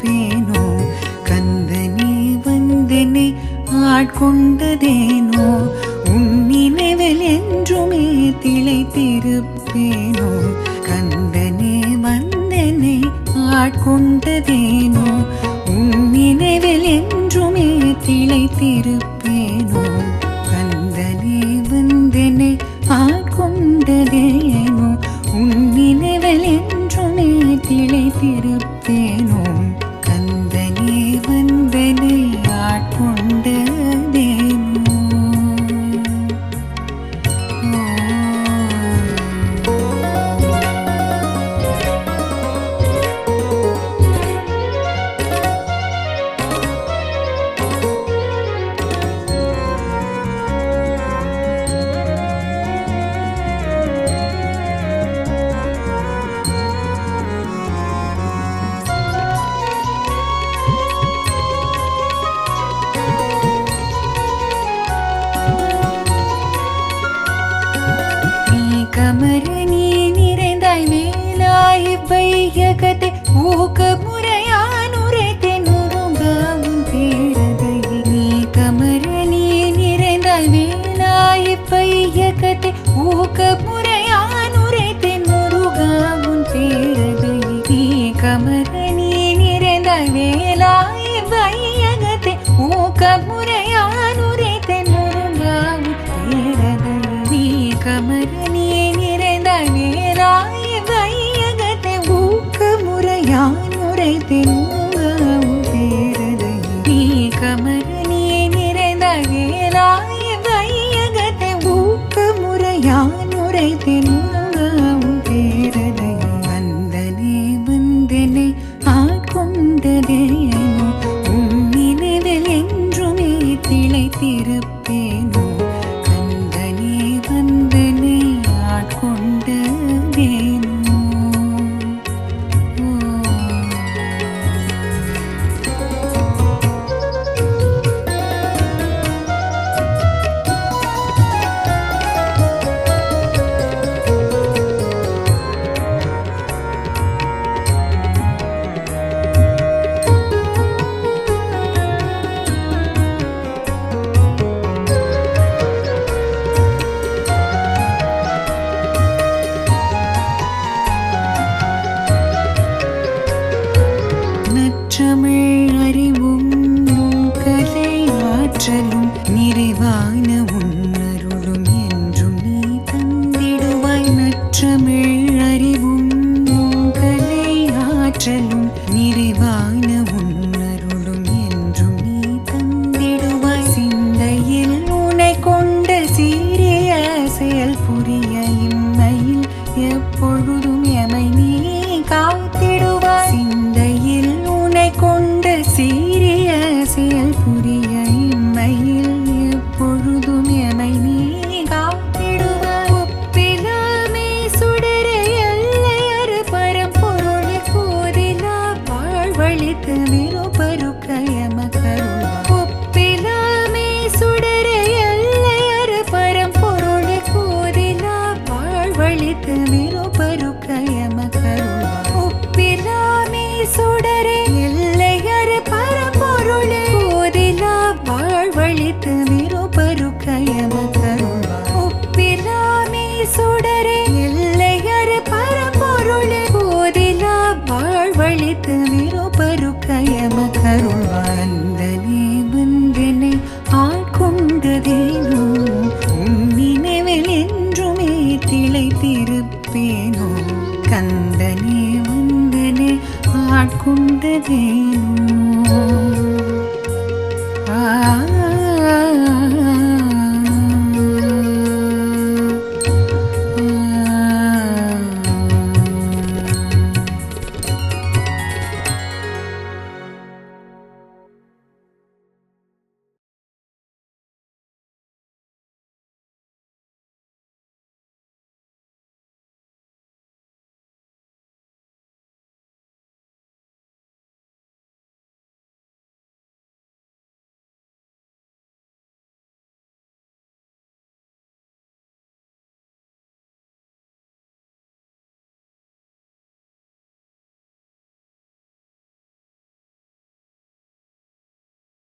திளைத்திருப்பேனோ கந்தனே வந்தனை ஆட்கொண்டதேனோ உன் நினைவில் என்றுமே திளைத்திருப்பேனோ கந்தனே வந்தனை ஆட்கொண்டதேனோ உன் நினைவில் என்றுமே திளைத்திருப்பேனோ கந்தனே வந்தனை ஆட்கொண்டதேனோ உன் நினைவில் என்றுமே திளைத்திருப்பேனோ கந்தனே வந்தனை ஆட்கொண்டதேனோ. கமரணி நிறைந்தாய் வேலாய் வையகத்தை ஊக்க முறையானுரைத்தேன் உருங்காவும் தேரதை நீ கமரணி நிறைந்தாய் வேலாய் வையகத்தை ஊக்க முறையானுரைத்தேன் உருகாவும் தேரதை நீ கமரணி நிறைந்தாய் வேலாய் வையகத்தை ஊக்க முறையானுரைத்தேன் உருகாவும் தேரதை நீ கமரணி நிறைந்தாய் வேலாய் வையகத்தை ஊக்க முறையானுரைத்தேன் உருகாவும் தேரதை நீ கமரணி நிறைந்தாய் வேலாய் வையகத்தை ஊக்க முறையானுரைத்தேன் உருகாவும் தேரதை வந்தனே வந்தனை ஆட்கொண்டதேனோ உன் நினைவில் என்றுமே திளைத்திருப்பேனோ கந்தனே வந்தனை ஆட்கொண்டதேனோ. நற்றமிழ் அறிவும் நுண்கலை ஆற்றலும் நிறைவான உன்னருளும் என்றும் நீ தந்திடுவாய் நற்றமிழ் அறிவும் நுண்கலை ஆற்றலும் நிறைவான உன்னருளும் என்றும் நீ தந்திடுவாய் சிந்தையில் உனை கொண்ட சீரிய செயல் புரிய இம்மையில் எப்பொழுதும் எமை நீ காத்திடுவாய் சிந்தையில் உனை கொண்ட சீரிய செயல் புரிய இம்மையில் எப்பொழுதும் எமை நீ காத்திடுவாய் ஒப்பிலாமே சுடர எல்லையறு பரம்பொருள் கோதிலா வாழ்வழித்த விருப்பருக்க எமக்கருள் ஒப்பிலாமே சுடர எல்லையறு பரம்பொருள் கோதிலா வாழ்வழித்த விருப்பருக்க எமக்கருள் ஒப்பிலாமே சுடரே எல்லையறு பரம்பொருள் கோதிலா வாழ்வழித்த விருப்பருக்க எமக்கருள் ஒப்பிலாமே சுடரே எல்லையறு பரம்பொருள் கோதிலா வாழ்வழித்த விருப்பருக்க எமக்கருள் வந்தனே வந்தனை ஆட்கொண்டதேனோ உன் நினைவில் என்றுமே திளைத்திருப்பேனோ கந்தனே வந்தனை ஆட்கொண்டதேனோ.